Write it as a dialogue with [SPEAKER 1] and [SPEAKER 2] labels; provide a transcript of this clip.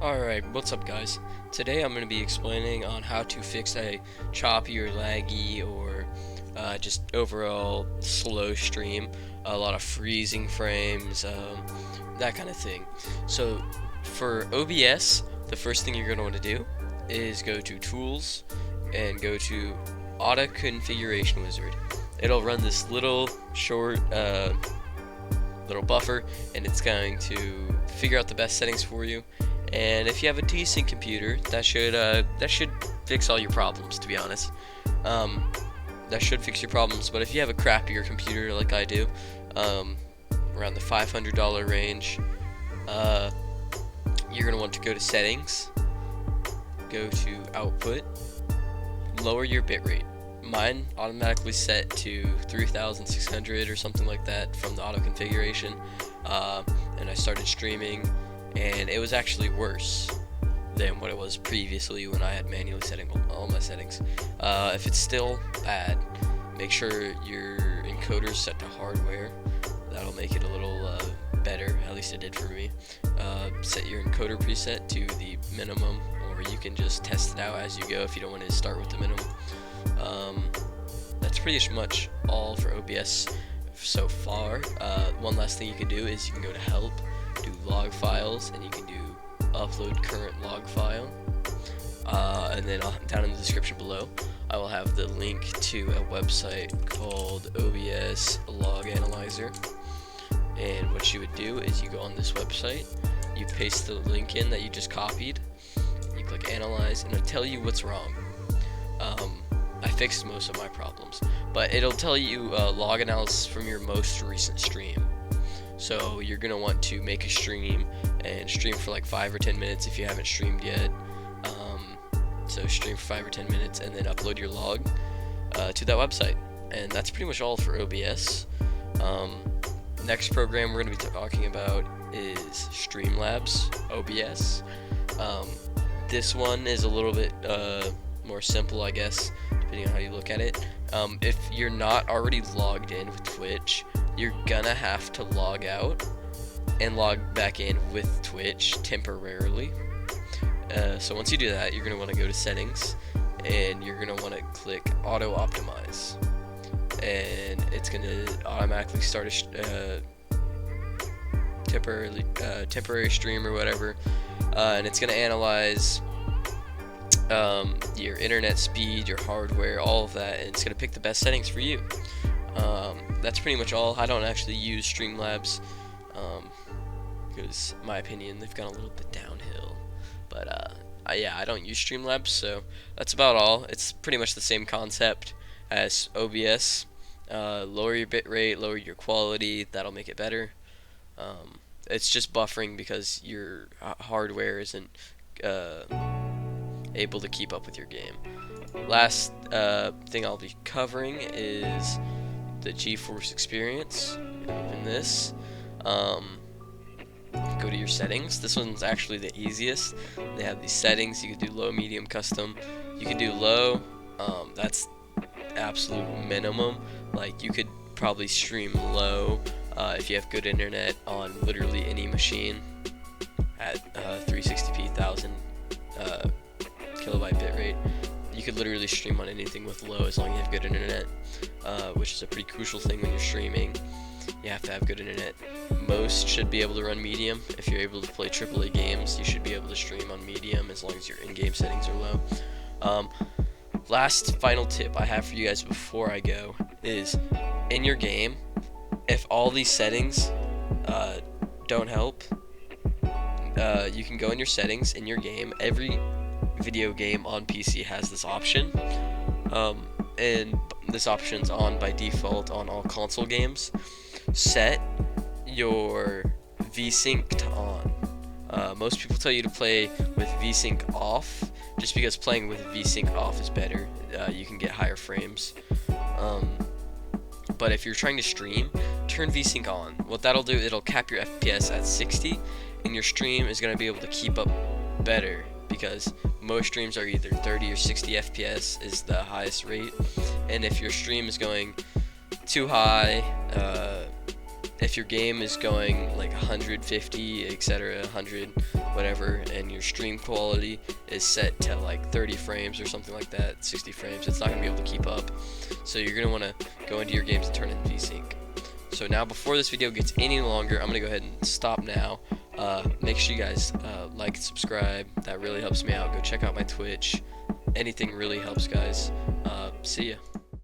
[SPEAKER 1] Alright, what's up guys? Today I'm going to be explaining on how to fix a choppy or laggy or just overall slow stream, a lot of freezing frames, that kind of thing. So for OBS, the first thing you're going to want to do is go to Tools and go to Auto Configuration Wizard. It'll run this little short little buffer, and it's going to figure out the best settings for you. And if you have a decent computer, that should fix all your problems, to be honest. That should fix your problems. But if you have a crappier computer like I do, around the $500 range, you're gonna want to go to Settings, go to Output, lower your bitrate. Mine automatically set to 3600 or something like that from the auto configuration, and I started streaming, and it was actually worse than what it was previously when I had manually setting all my settings. If it's still bad, make sure your encoder is set to hardware. That'll make it a little better, at least it did for me. Set your encoder preset to the minimum, or you can just test it out as you go if you don't want to start with the minimum. That's pretty much all for OBS so far. One last thing you can do is you can go to Help, do Log Files, and you can do Upload Current Log File. And then down in the description below, I will have the link to a website called OBS Log Analyzer. And what you would do is you go on this website, you paste the link in that you just copied, you click Analyze, and it'll tell you what's wrong. I fixed most of my problems, but it'll tell you log analysis from your most recent stream. So you're gonna want to make a stream and stream for like 5 or 10 minutes if you haven't streamed yet. So stream for 5 or 10 minutes and then upload your log to that website. And that's pretty much all for OBS. Next program we're gonna be talking about is StreamLabs OBS. This one is a little bit more simple, I guess, depending on how you look at it. If you're not already logged in with Twitch, you're gonna have to log out and log back in with Twitch temporarily. So once you do that, you're gonna want to go to Settings, and you're gonna want to click Auto Optimize, and it's gonna automatically start a temporary stream or whatever, and it's gonna analyze your internet speed, your hardware, all of that, and it's going to pick the best settings for you. That's pretty much all. I don't actually use StreamLabs because, in my opinion, they've gone a little bit downhill. But yeah, I don't use StreamLabs, so that's about all. It's pretty much the same concept as OBS. Lower your bitrate, lower your quality, that'll make it better. It's just buffering because your hardware isn't able to keep up with your game. Last thing I'll be covering is the GeForce Experience. Open this. Go to your settings. This one's actually the easiest. They have these settings. You can do low, medium, custom. You can do low. That's absolute minimum. Like, you could probably stream low if you have good internet on literally any machine at 360p 1000 kilobyte bitrate. You could literally stream on anything with low as long as you have good internet, which is a pretty crucial thing when you're streaming. You have to have good internet. Most should be able to run medium. If you're able to play AAA games, you should be able to stream on medium as long as your in-game settings are low. Last final tip I have for you guys before I go is, in your game, if all these settings don't help, you can go in your settings in your game. Every video game on PC has this option, and this option's on by default on all console games. Set your VSync to on. Most people tell you to play with VSync off, just because playing with VSync off is better. You can get higher frames. But if you're trying to stream, turn VSync on. What that'll do, it'll cap your FPS at 60, and your stream is going to be able to keep up better, because most streams are either 30 or 60 FPS is the highest rate. And if your stream is going too high, if your game is going like 150, etc., 100, whatever, and your stream quality is set to like 30 frames or something like that, 60 frames, it's not going to be able to keep up. So you're going to want to go into your games and turn in VSync. So now, before this video gets any longer, I'm going to go ahead and stop now. Make sure you guys like and subscribe. That really helps me out. Go check out my Twitch. Anything really helps, guys. See ya.